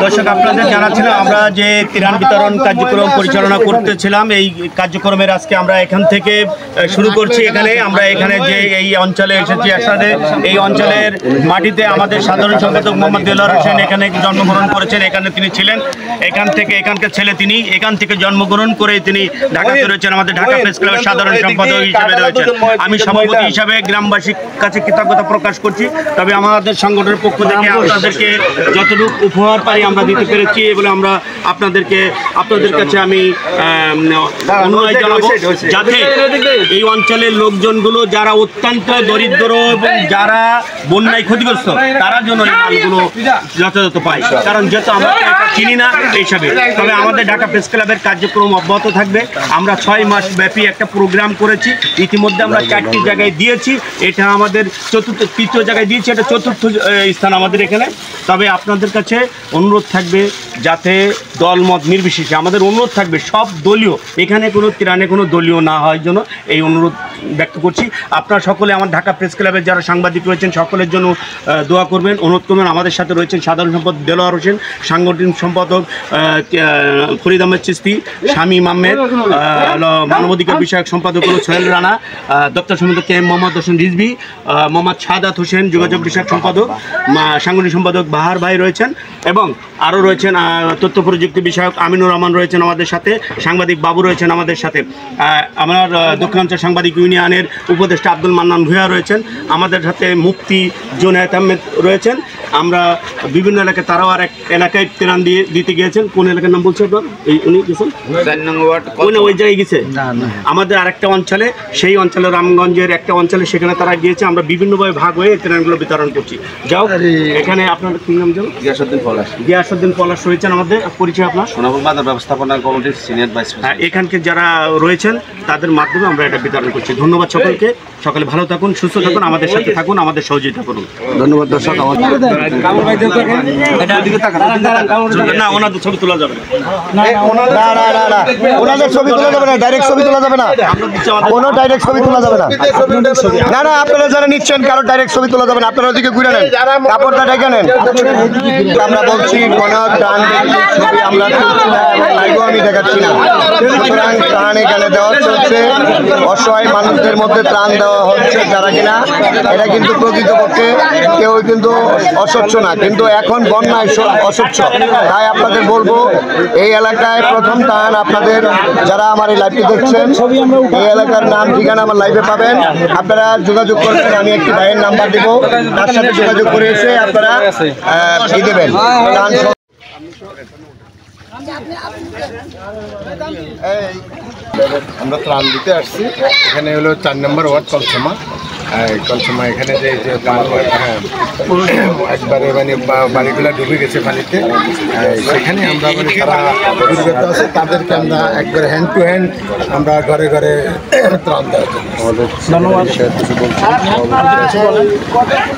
দর্শক আপনাদের জানাচ্ছিলাম আমরা যে ত্রাণ বিতরণ কার্যক্রম পরিচালনা করতেছিলাম এই কার্যক্রমের আজকে আমরা এখান থেকে শুরু করছি। আমরা এখানে যে এই অঞ্চলে এসেছি আসলে এই অঞ্চলের মাটিতে আমাদের সাধারণ সম্পাদক মোহাম্মদ দেলোয়ার হোসেন এখানে জন্মগ্রহণ করেছেন। এখানে তিনি ছিলেন, এখানকার ছেলে, তিনি এখান থেকে জন্মগ্রহণ করে তিনি ঢাকাতে রয়েছেন, আমাদের ঢাকা প্রেস ক্লাবের সাধারণ সম্পাদক হিসেবে রয়েছেন। আমি সভাপতি হিসাবে গ্রামবাসীর কাছে কৃতজ্ঞতা প্রকাশ করছি। তবে আমাদের সংগঠনের পক্ষ থেকে আপনাদেরকে যতটুকু উপহার পারি আমরা দিতে পেরেছি বলে আমরা আপনাদের কাছে আমি অনুরোধ জানাবো যাতে এই অঞ্চলের লোকজনগুলো যারা অত্যন্ত দরিদ্র এবং যারা বন্যায় ক্ষতিগ্রস্ত তারা যেন এই মালগুলো যথাযথ পায়, কারণ যেহেতু আমরা চিনি না এই হিসাবে। তবে আমাদের ঢাকা প্রেস ক্লাবের কার্যক্রম অব্যাহত থাকবে। আমরা 6 মাস ব্যাপী একটা প্রোগ্রাম করেছি, ইতিমধ্যে আমরা 4টি জায়গায় দিয়েছি। এটা আমাদের তৃতীয় জায়গায় দিয়েছি, এটা চতুর্থ স্থান আমাদের এখানে। তবে আপনাদের কাছে অনুরোধ থাকবে যাতে দলমত নির্বিশেষে আমাদের অনুরোধ থাকবে সব দলীয়, এখানে কোনো ত্রাণে কোনো দলীয় না হয় জন্য এই অনুরোধ ব্যক্ত করছি। আপনারা সকলে আমার ঢাকা প্রেস ক্লাবের যারা সাংবাদিক রয়েছেন সকলের জন্য দোয়া করবেন, অনুরোধ করবেন। আমাদের সাথে রয়েছেন সাধারণ সম্পাদক দেলোয়ার হোসেন, সাংগঠনিক সম্পাদক ফরিদ আহমেদ চিস্তি, শামীম আহমেদ, মানবাধিকার বিষয়ক সম্পাদক হল সোহেল রানা, দপ্তর সম্পাদক কে মোহাম্মদ হোসেন রিজভি, মোহাম্মদ সাদাত হোসেন যোগাযোগ বিষয়ক সম্পাদক, সাংগঠনিক সম্পাদক বাহার ভাই রয়েছেন এবং আরও রয়েছেন তথ্য প্রযুক্তি বিষয়ক আমিনুর রহমান রয়েছেন আমাদের সাথে, সাংবাদিক বাবু রয়েছেন আমাদের সাথে, আমার দক্ষিণাঞ্চল সাংবাদিক ইউনিয়নের উপদেষ্টা আব্দুল মান্নান ভূঁইয়া রয়েছেন আমাদের সাথে, মুফতি জুনায়েদ আহমেদ রয়েছেন। আমরা বিভিন্ন এলাকায়, তারাও আর এক এলাকায় ত্রাণ দিতে গিয়েছেন। কোন এলাকার নাম বলছে আপনার? উনি গেছেন ওই জায়গায় গেছে আমাদের আরেকটা অঞ্চলে, সেই অঞ্চলে রামগঞ্জের একটা অঞ্চলে, সেখানে তারা গিয়েছে। আমরা বিভিন্নভাবে ভাগ হয়ে ত্রাণগুলো বিতরণ করছি। যাও এখানে আপনার কি নাম জানো? গিয়াসউদ্দিন পলাশ রয়েছেন আমাদের, পরিচয় আপনার? সোনাপুর বাজার ব্যবস্থাপনা কমিটির সিনিয়র ভাইস প্রেসিডেন্ট। এখানকে যারা রয়েছেন তাদের মাধ্যমে আমরা এটা বিতরণ করছি। ধন্যবাদ সকলকে। সকালে ভালো থাকুন, সুস্থ থাকুন, আমাদের সাথে থাকুন, আমাদের সহযোগিতা করুন। ধন্যবাদ দর্শক। না, ওনাদের ছবি তোলা যাবে না, ওনাদের ছবি তোলা যাবে না, ডাইরেক্ট ছবি তোলা যাবে না, কোনো ডাইরেক্ট ছবি তোলা যাবে না। না না, আপনারা যারা নিচ্ছেন কারো ডাইরেক্ট ছবি তোলা যাবে না, আপনারা ওদিকে ঘুরে নেন, কাপড়টা ডেকে নেন। আমরা বলছি কোনো ত্রাণ ছবি আমরা লাইভও আমি দেখাচ্ছি না। সুতরাং ত্রাণ এখানে দেওয়া হচ্ছে, অসহায় মানুষদের মধ্যে ত্রাণ দেওয়া হচ্ছে যারা কিনা এটা কিন্তু প্রকৃতপক্ষে কেউ কিন্তু অস্বচ্ছ না, কিন্তু এখন বন্যায় অস্বচ্ছ। তাই আপনাদের বলবো এই এলাকায় প্রথম ত্রাণ আপনাদের যারা আমার এই লাইভটি দেখছেন, এই এলাকার নাম ঠিকানা আমার লাইভে পাবেন, আপনারা যোগাযোগ করবেন। আমি একটি ভাইয়ের নাম্বার দিব, তার সাথে যোগাযোগ করে এসে আপনারা দেবেন ত্রাণ। আমরা ত্রাণ দিতে আসছি, এখানে হলো 4 নম্বর ওয়ার্ড কলসমা। এখানে যে একবারে মানে বাড়িগুলো ডুবে গেছে পানিতে, সেখানে আমরা মানে যারা দুর্গত আছে তাদেরকে আমরা একবারে হ্যান্ড টু হ্যান্ড আমরা ঘরে ঘরে ত্রাণ দেওয়া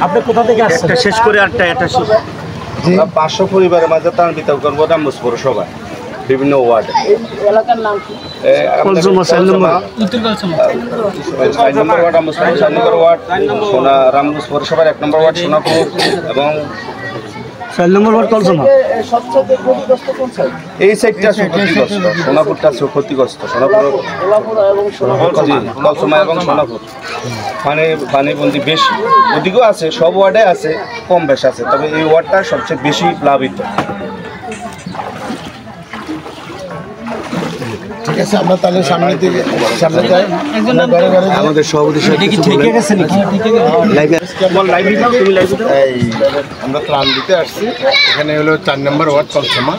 আপনি কোথা থেকে আসছেন? শেষ করে আরটা এটা 500 পরিবারের মাঝে ত্রাণ বিতরণ করবো রামগঞ্জ পৌরসভা বিভিন্ন ওয়ার্ড। এলাকার নাম কি? রামগঞ্জ পৌরসভার 1 নম্বর ওয়ার্ড সোনাপুর এবং 4 নম্বর ওয়ার্ড কলসমা। এই সাইডটা ক্ষতিগ্রস্ত, সোনাপুরটা ক্ষতিগ্রস্ত, সোনাপুর কলসমা এবং সোনাপুর পানিবন্দি বেশি। ওদিকেও আছে, সব ওয়ার্ডে আছে, কম বেশি আছে, তবে এই ওয়ার্ডটা সবচেয়ে বেশি প্লাবিত। ঠিক আছে, আমরা তাহলে সামনে যাই। আমাদের সভাপতি আমরা ত্রাণ দিতে আসছি, এখানে হলো 4 নম্বর ওয়ার্ড কলসমা।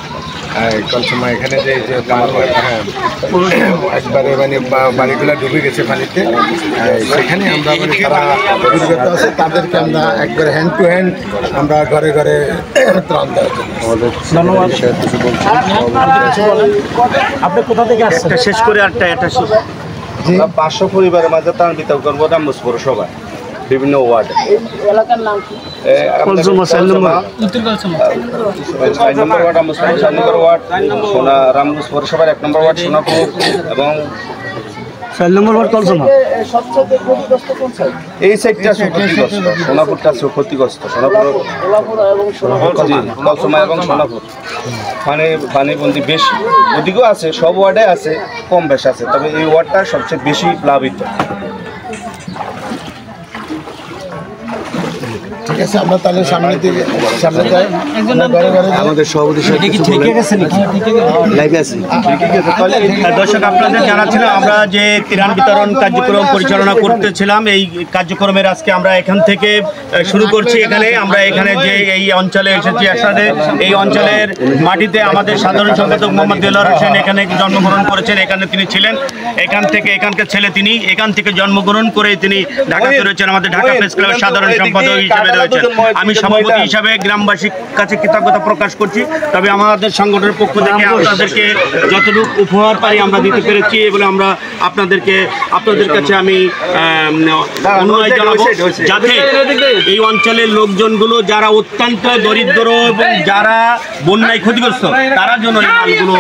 এখানে যে একবারে মানে বাড়িগুলো ডুবে গেছে পানিতে, সেখানে আমরা মানে যারা দুর্গত আছে তাদেরকে আমরা একবারে হ্যান্ড টু হ্যান্ড আমরা ঘরে ঘরে ত্রাণ দেওয়া। আপনি কোথা থেকে আসছেন? শেষ করে আরটা এটা 500 পরিবারের মাঝে ত্রাণ বিতরণ করবো রামগঞ্জ পৌরসভা বিভিন্ন ওয়ার্ড। এলাকার নাম কি? রামগঞ্জ পৌরসভার 1 নম্বর ওয়ার্ড সোনাপুর এবং 4 নম্বর ওয়ার্ড কলসমা। সবচেয়ে ক্ষতিগ্রস্ত কোন সাইড? এই সাইডটা ক্ষতিগ্রস্ত, সোনাপুরটা ক্ষতিগ্রস্ত, সোনাপুর গোলাপুর এবং সোনাপুর। কলসমা এবং সোনাপুর পানিবন্দি বেশি, ওদিকেও আছে, সব ওয়ার্ডে আছে, কম বেশ আছে, তবে এই ওয়ার্ডটা সবচেয়ে বেশি প্লাবিত। ঠিক আছে, আমরা তাহলে সামনে যাই। আমাদের সভাপতি দর্শক, আপনাদের জানাচ্ছিলাম আমরা যে ত্রাণ বিতরণ কার্যক্রম পরিচালনা করতেছিলাম, এই কার্যক্রমের আজকে আমরা এখান থেকে শুরু করছি। আমরা এখানে যে এই অঞ্চলে এসেছি একসাথে, এই অঞ্চলের মাটিতে আমাদের সাধারণ সম্পাদক মোহাম্মদ দেলোয়ার হোসেন এখানে জন্মগ্রহণ করেছেন, এখানে তিনি ছিলেন, এখানকার ছেলে, তিনি এখান থেকে জন্মগ্রহণ করে তিনি ঢাকাতে রয়েছেন, আমাদের ঢাকা প্রেস ক্লাবের সাধারণ সম্পাদক হিসেবে রয়েছেন। আমি সভাপতি হিসাবে গ্রামবাসীর কাছে কৃতজ্ঞতা প্রকাশ করছি। তবে আমাদের সংগঠনের পক্ষ থেকে আপনাদেরকে যতটুকু উপহার পাই আমরা দিতে পেরেছি বলে আমরা আপনাদের কাছে আমি অনুরোধ জানাবো, যাতে এই অঞ্চলের লোকজনগুলো যারা অত্যন্ত দরিদ্র এবং যারা বন্যায় ক্ষতিগ্রস্ত, তারা যেন এই মালগুলো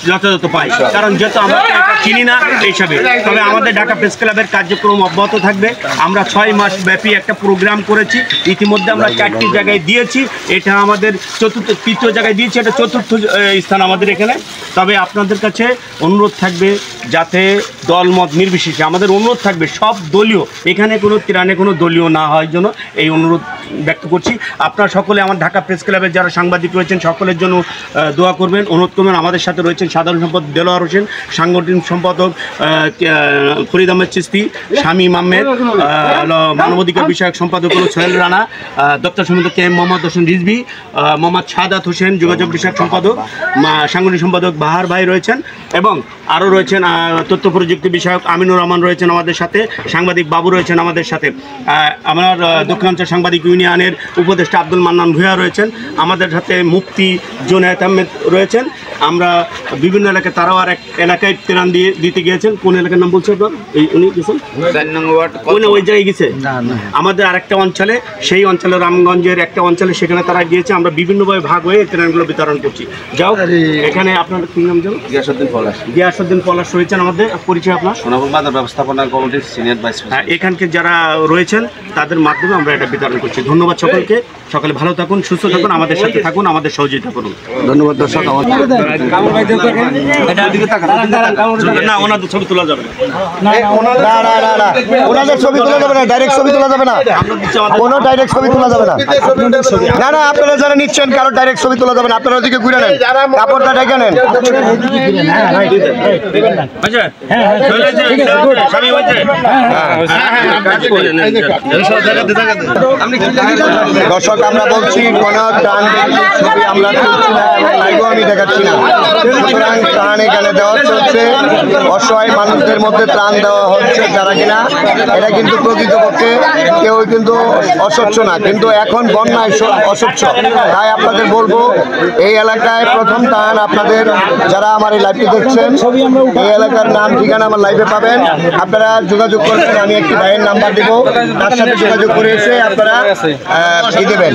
যথাযথ পায়, কারণ যেহেতু আমরা এটা চিনি না এই হিসাবে। তবে আমাদের ঢাকা প্রেস ক্লাবের কার্যক্রম অব্যাহত থাকবে। আমরা 6 মাস ব্যাপী একটা প্রোগ্রাম করেছি, ইতিমধ্যে আমরা 4টি জায়গায় দিয়েছি, এটা আমাদের তৃতীয় জায়গায় দিয়েছি, এটা চতুর্থ স্থান আমাদের এখানে। তবে আপনাদের কাছে অনুরোধ থাকবে, যাতে দলমত নির্বিশেষে আমাদের অনুরোধ থাকবে সব দলীয়, এখানে কোনো ত্রাণে কোনো দলীয় না হওয়ার জন্য এই অনুরোধ ব্যক্ত করছি। আপনারা সকলে আমার ঢাকা প্রেস ক্লাবের যারা সাংবাদিক রয়েছেন সকলের জন্য দোয়া করবেন, অনুরোধ করবেন। আমাদের সাথে রয়েছেন সাধারণ সম্পাদক দেলোয়ার হোসেন, সাংগঠনিক সম্পাদক ফরিদ আহমেদ চিস্তি, শামীম আহমেদ, মানবাধিকার বিষয়ক সম্পাদক হল সোহেল রানা, দপ্তর সম্পাদক কে এম মোহাম্মদ হোসেন রিজভি, মোহাম্মদ সাদাত হোসেন যোগাযোগ বিষয়ক সম্পাদক, সাংগঠনিক সম্পাদক বাহার ভাই রয়েছেন, এবং আরও রয়েছেন তথ্য প্রযুক্তি বিষয়ক আমিনুর রহমান রয়েছেন আমাদের সাথে, সাংবাদিক বাবু রয়েছেন আমাদের সাথে, আমার দক্ষিণাঞ্চল সাংবাদিক ইউনিয়নের উপদেষ্টা আব্দুল মান্নান ভূঁইয়া রয়েছেন আমাদের সাথে, মুফতি জুনায়েদ আহমেদ রয়েছেন। আমরা বিভিন্ন এলাকায়, তারাও আর এক এলাকায় ত্রাণ দিতে গিয়েছেন। কোন এলাকার নাম বলছে আপনার? উনি গেছেন ওই জায়গায় গেছে আমাদের আরেকটা অঞ্চলে, সেই অঞ্চলে রামগঞ্জের একটা অঞ্চলে, সেখানে তারা গিয়েছে। আমরা বিভিন্নভাবে ভাগ হয়ে ত্রাণগুলো বিতরণ করছি। যাও, এখানে আপনার কি নাম? যাও, গিয়াসউদ্দিন পলাশ রয়েছেন আমাদের। পরিচয় আপনার? সোনাপুর বাজার ব্যবস্থাপনা কমিটির সিনিয়র ভাইস প্রেসিডেন্ট। এখানকার যারা রয়েছেন তাদের মাধ্যমে আমরা এটা বিতরণ করছি। ধন্যবাদ সকলকে। সকলে ভালো থাকুন, সুস্থ থাকুন, আমাদের সাথে থাকুন, আমাদের সহযোগিতা করুন। ধন্যবাদ দর্শক। না, ওনাদের ছবি তোলা যাবে না, ওনাদের ছবি তোলা যাবে না, ডাইরেক্ট ছবি তোলা যাবে না, কোনো ডাইরেক্ট ছবি তোলা যাবে না। না না, আপনারা যারা নিচ্ছেন কারো ডাইরেক্ট ছবি তোলা যাবে না, আপনারা ওদিকে ঘুরে নেন, কাপড়টা ঢেকে নেন। দর্শক, আমরা বলছি কোন ত্রাণ ছবি আমরা তুলছি না, লাইভও আমি দেখাচ্ছি না। সুতরাং ত্রাণ এখানে দেওয়া চলছে, অসহায় মানুষদের মধ্যে ত্রাণ দেওয়া হচ্ছে যারা কিনা, এটা কিন্তু প্রকৃতপক্ষে কেউ কিন্তু অস্বচ্ছ না, কিন্তু এখন বন্যায় অস্বচ্ছ। তাই আপনাদের বলবো, এই এলাকায় প্রথম ত্রাণ আপনাদের যারা আমার এই লাইভটি দেখছেন, এই এলাকার নাম ঠিকানা আমার লাইভে পাবেন, আপনারা যোগাযোগ করবেন। আমি একটি ভাইয়ের নাম্বার দেবো, তার সাথে যোগাযোগ করে এসে আপনারা দেবেন।